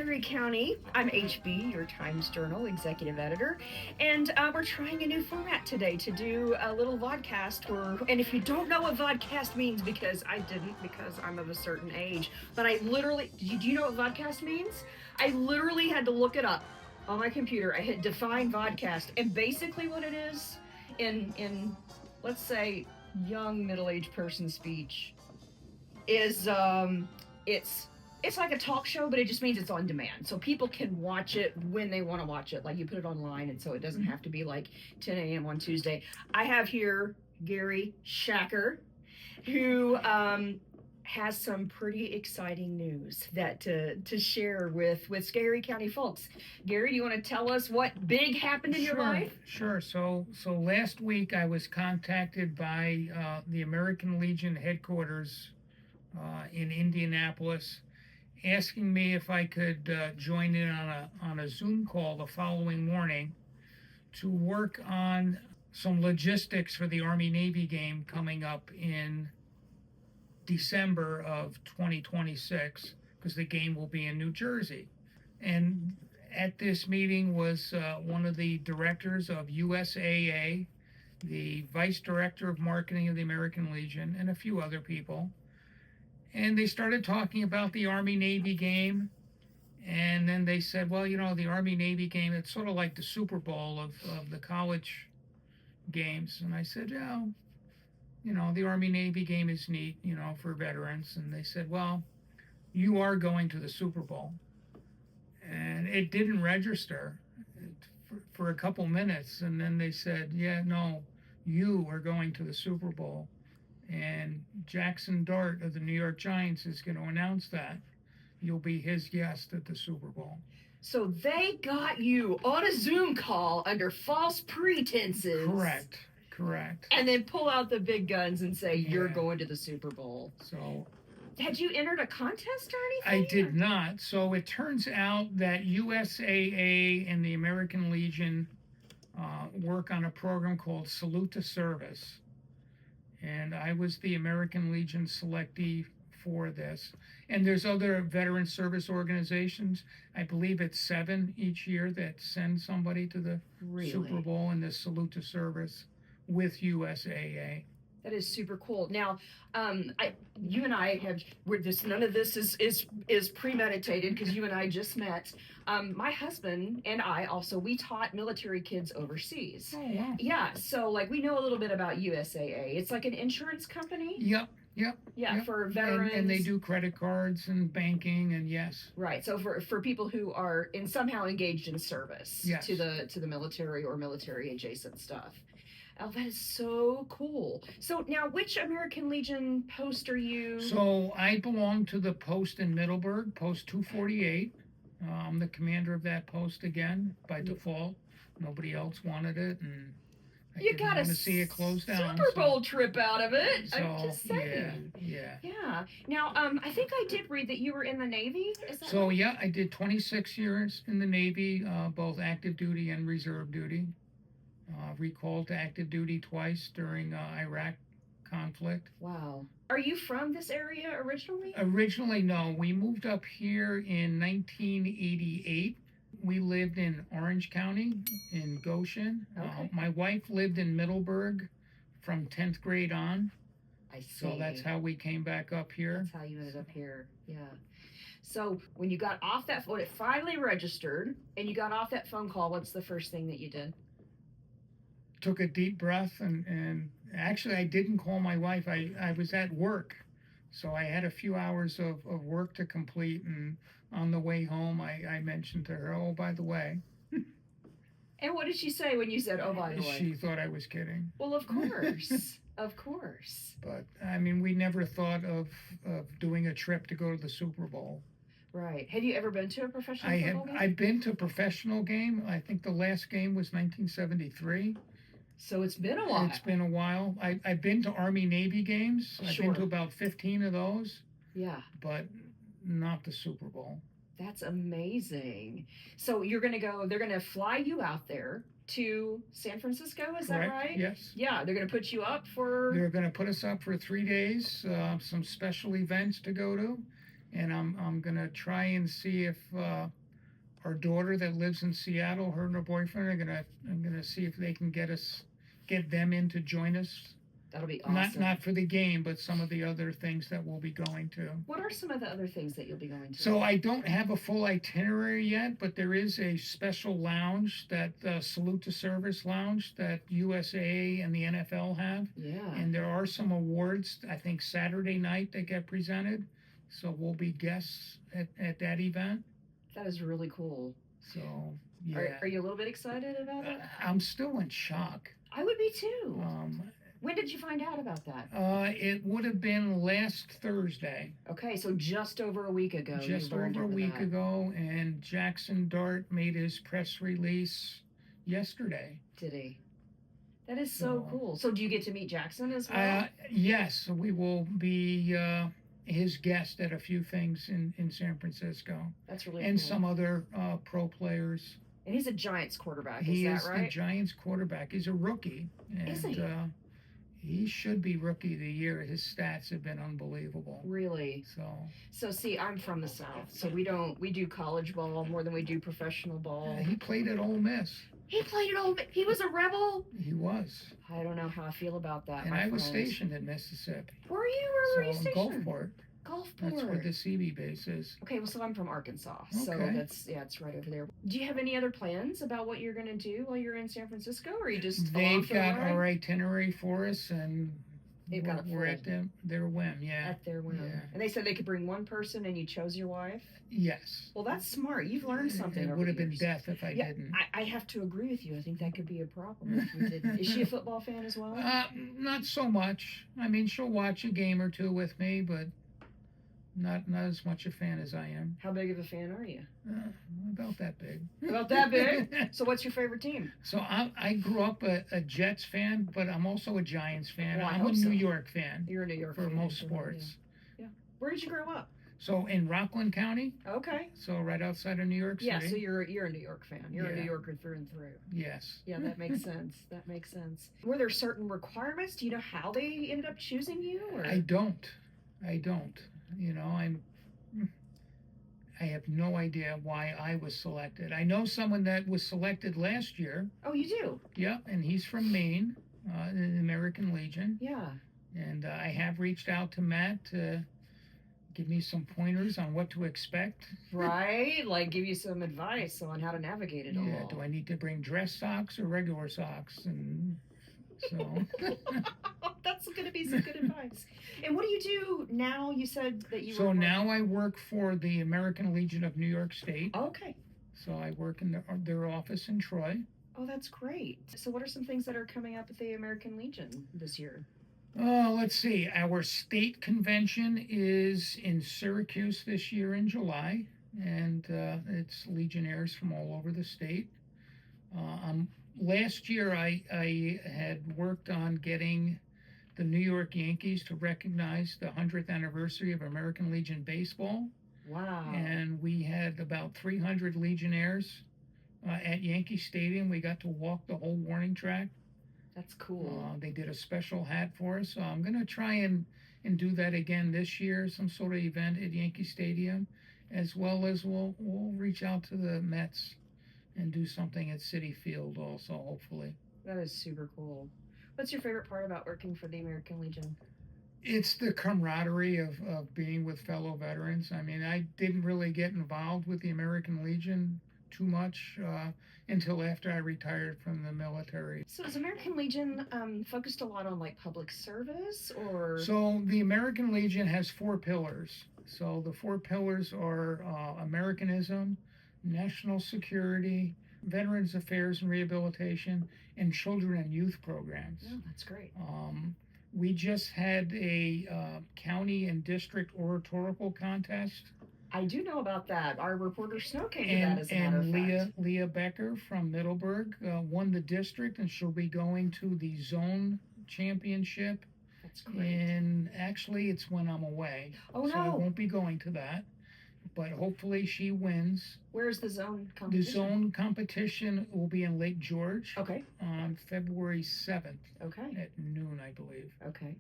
Perry County. I'm HB, your Times Journal executive editor, and we're trying a new format today to do a little vodcast. And if you don't know what vodcast means, because I didn't, because I'm of a certain age, but I literally, do you know what vodcast means? I literally had to look it up on my computer. I hit define vodcast, and basically what it is, in let's say young middle-aged person speech, is it's like a talk show, but it just means it's on demand. So people can watch it when they want to watch it. Like you put it online, and so it doesn't have to be like 10 a.m. on Tuesday. I have here Gary Schacher, who has some pretty exciting news that to share with Scary County folks. Gary, do you want to tell us what big happened in your life? Sure. So last week I was contacted by the American Legion headquarters in Indianapolis, asking me if I could join in on a Zoom call the following morning to work on some logistics for the Army-Navy game coming up in December of 2026, because the game will be in New Jersey. And at this meeting was one of the directors of USAA, the vice director of marketing of the American Legion, and a few other people. And they started talking about the Army-Navy game. And then they said, well, you know, the Army-Navy game, it's sort of like the Super Bowl of the college games. And I said, yeah, you know, the Army-Navy game is neat, you know, for veterans. And they said, well, you are going to the Super Bowl. And it didn't register for a couple minutes. And then they said, yeah, no, you are going to the Super Bowl. And Jaxson Dart of the New York Giants is going to announce that. You'll be his guest at the Super Bowl. So they got you on a Zoom call under false pretenses. Correct. And then pull out the big guns and say, you're going to the Super Bowl. So, had you entered a contest or anything? I did not. So it turns out that USAA and the American Legion work on a program called Salute to Service. And I was the American Legion selectee for this. And there's other veteran service organizations. I believe it's 7 each year that send somebody to the Super Bowl and this Salute to Service with USAA. That is super cool. Now, you and I have none of this is premeditated, because you and I just met. My husband and I also, we taught military kids overseas. Oh, wow. Yeah, so like we know a little bit about USAA. It's like an insurance company. Yep. Yeah, for veterans. And they do credit cards and banking, and yes. Right. So for people who are somehow engaged in service, yes, to the military or military adjacent stuff. Oh, that is so cool. So now, which American Legion post are you? So I belong to the post in Middleburg, post 248. I'm the commander of that post again by default. Nobody else wanted it, and you got to see it closed down. Super Bowl trip out of it. So, I'm just saying. Yeah. Now, I think I did read that you were in the Navy. Is that so? Right? Yeah, I did 26 years in the Navy, both active duty and reserve duty. Recalled to active duty twice during Iraq conflict. Wow. Are you from this area originally? Originally, no. We moved up here in 1988. We lived in Orange County in Goshen. Okay. My wife lived in Middleburg from 10th grade on. I see. So that's how we came back up here. That's how you ended up here. Yeah. So when you got off that phone, it finally registered, and you got off that phone call, what's the first thing that you did? Took a deep breath, and actually I didn't call my wife. I was at work, so I had a few hours of work to complete, and on the way home I mentioned to her, oh, by the way. And what did she say when you said, oh, by the way? She thought I was kidding. Well, of course. Of course. But I mean, we never thought of doing a trip to go to the Super Bowl. Right. Have you ever been to a professional football game? I've been to a professional game. I think the last game was 1973. So it's been a while. It's been a while. I've been to Army-Navy games. I've Sure. been to about 15 of those. Yeah. But not the Super Bowl. That's amazing. So you're going to go, they're going to fly you out there to San Francisco, is Correct. that right? Yes. Yeah, they're going to put you up for... They're going to put us up for 3 days, some special events to go to. and I'm gonna try and see if our daughter that lives in Seattle, her and her boyfriend I'm gonna see if they can get them in to join us. That'll be awesome. Not for the game, but some of the other things that we'll be going to. What are some of the other things that you'll be going to? So I don't have a full itinerary yet, but there is a special lounge, that Salute to Service lounge, that USAA and the NFL have. Yeah. And there are some awards, I think Saturday night, that get presented. So we'll be guests at that event. That is really cool. So, yeah. Are you a little bit excited about it? I'm still in shock. I would be too. When did you find out about that? It would have been last Thursday. Okay, so just over a week ago. Just over a week ago, and Jaxson Dart made his press release yesterday. Did he? That is so cool. So do you get to meet Jaxson as well? Yes, we will be his guest at a few things in San Francisco. That's really and cool. Some other pro players. And he's a Giants quarterback, he is that right? He is the Giants quarterback. He's a rookie. And, is he? He should be Rookie of the Year. His stats have been unbelievable. Really? So see, I'm from the South, so we do college ball more than we do professional ball. He played at Ole Miss. He played at Ole Miss. He was a Rebel? He was. I don't know how I feel about that, and my I was friend. Stationed in Mississippi. Were you? Where were you stationed? Gulfport. Gulfport. That's where the CB base is. Okay, well, so I'm from Arkansas, so Okay. it's right over there. Do you have any other plans about what you're going to do while you're in San Francisco, or are you just They've got our itinerary for us, and they've got we're at their whim, yeah. At their whim. Yeah. And they said they could bring one person, and you chose your wife? Yes. Well, that's smart. You've learned something. It would have been death if I didn't. I have to agree with you. I think that could be a problem if you didn't. Is she a football fan as well? Not so much. I mean, she'll watch a game or two with me, but not as much a fan as I am. How big of a fan are you? About that big. About that big? So what's your favorite team? So I grew up a Jets fan, but I'm also a Giants fan. Well, I'm a New York fan. You're a New York for fan. most sports. Yeah. Where did you grow up? So in Rockland County. Okay. So right outside of New York City. Yeah, so you're a New York fan. You're a New Yorker through and through. Yes. Yeah, that makes sense. That makes sense. Were there certain requirements? Do you know how they ended up choosing you? Or? I don't. You know, I have no idea why I was selected. I know someone that was selected last year. Oh, you do? Yeah, and he's from Maine, in the American Legion. Yeah. And I have reached out to Matt to give me some pointers on what to expect. Right? Like give you some advice on how to navigate it all. Yeah, do I need to bring dress socks or regular socks? And so... That's going to be some good advice. And what do you do now? You said that you So now I work for the American Legion of New York State. Okay. So I work in their office in Troy. Oh, that's great. So what are some things that are coming up at the American Legion this year? Oh, let's see. Our state convention is in Syracuse this year in July, and it's legionnaires from all over the state. Last year, I had worked on getting the New York Yankees to recognize the 100th anniversary of American Legion baseball. Wow. And we had about 300 legionnaires at Yankee Stadium. We got to walk the whole warning track. That's cool. They did a special hat for us. So I'm going to try and do that again this year, some sort of event at Yankee Stadium, as well as we'll reach out to the Mets and do something at Citi Field also, hopefully. That is super cool. What's your favorite part about working for the American Legion? It's the camaraderie of being with fellow veterans. I mean, I didn't really get involved with the American Legion too much until after I retired from the military. So is American Legion focused a lot on like public service or? So the American Legion has 4 pillars. So the 4 pillars are Americanism, national security, Veterans Affairs and Rehabilitation, and children and youth programs. Oh, that's great. We just had a county and district oratorical contest. I do know about that. Our reporter Snow came to that, as a matter of fact. Leah Becker from Middleburg won the district, and she'll be going to the zone championship. That's great. And actually, it's when I'm away. Oh, so I no. won't be going to that. But hopefully she wins. Where's the zone competition? The zone competition will be in Lake George. Okay. On February 7th. Okay. At noon, I believe. Okay.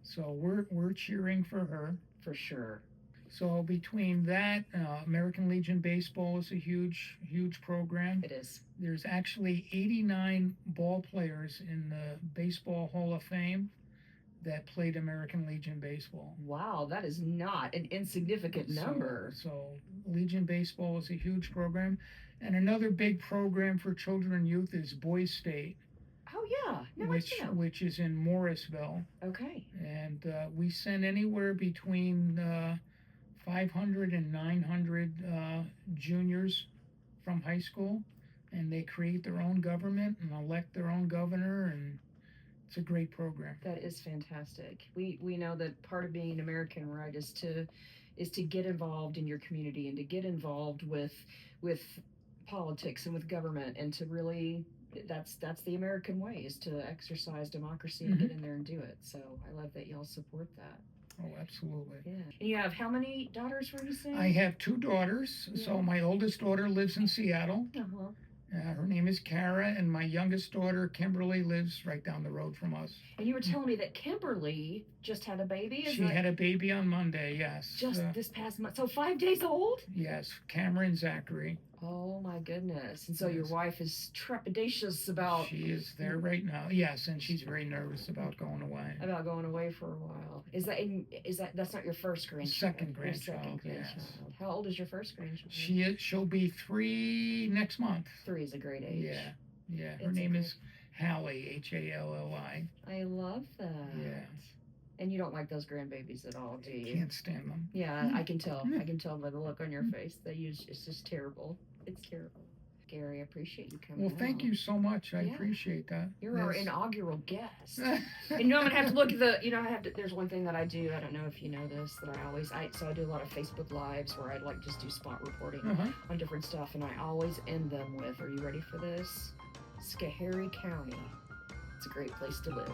So we're cheering for her. For sure. So between that, American Legion Baseball is a huge program. It is. There's actually 89 ball players in the Baseball Hall of Fame that played American Legion Baseball. Wow, that is not an insignificant number. So Legion Baseball is a huge program. And another big program for children and youth is Boys State. Oh, yeah. No, which is in Morrisville. Okay. And we send anywhere between 500 and 900 juniors from high school, and they create their own government and elect their own governor, and it's a great program. That is fantastic. We know that part of being an American, right, is to get involved in your community and to get involved with politics and with government, and to really, that's the American way, is to exercise democracy and get in there and do it. So I love that y'all support that. Oh, absolutely. Yeah. And you have how many daughters, were you saying? I have 2 daughters. Yeah. So my oldest daughter lives in Seattle. Uh-huh. Her name is Kara, and my youngest daughter, Kimberly, lives right down the road from us. And you were telling me that Kimberly just had a baby? She had a baby on Monday, yes. Just this past month. So 5 days old? Yes, Cameron Zachary. Oh my goodness. And so Yes. your wife is trepidatious about... She is there right now, yes, and she's very nervous about going away. About going away for a while. That's not your first grandchild? Second grandchild, yes. How old is your first grandchild? She'll be 3 next month. 3 is a great age. Yeah. Her name is Hallie, Halli. I love that. Yeah. And you don't like those grandbabies at all, do you? Can't stand them. Yeah, I can tell. I can tell by the look on your face. It's just terrible. It's terrible. Gary, I appreciate you coming. Well, thank you so much. I appreciate that. You're our inaugural guest. And I'm gonna have to look at there's one thing that I do. I don't know if you know this, that I do a lot of Facebook Lives where I just do spot reporting on different stuff, and I always end them with, are you ready for this? Schoharie County. It's a great place to live.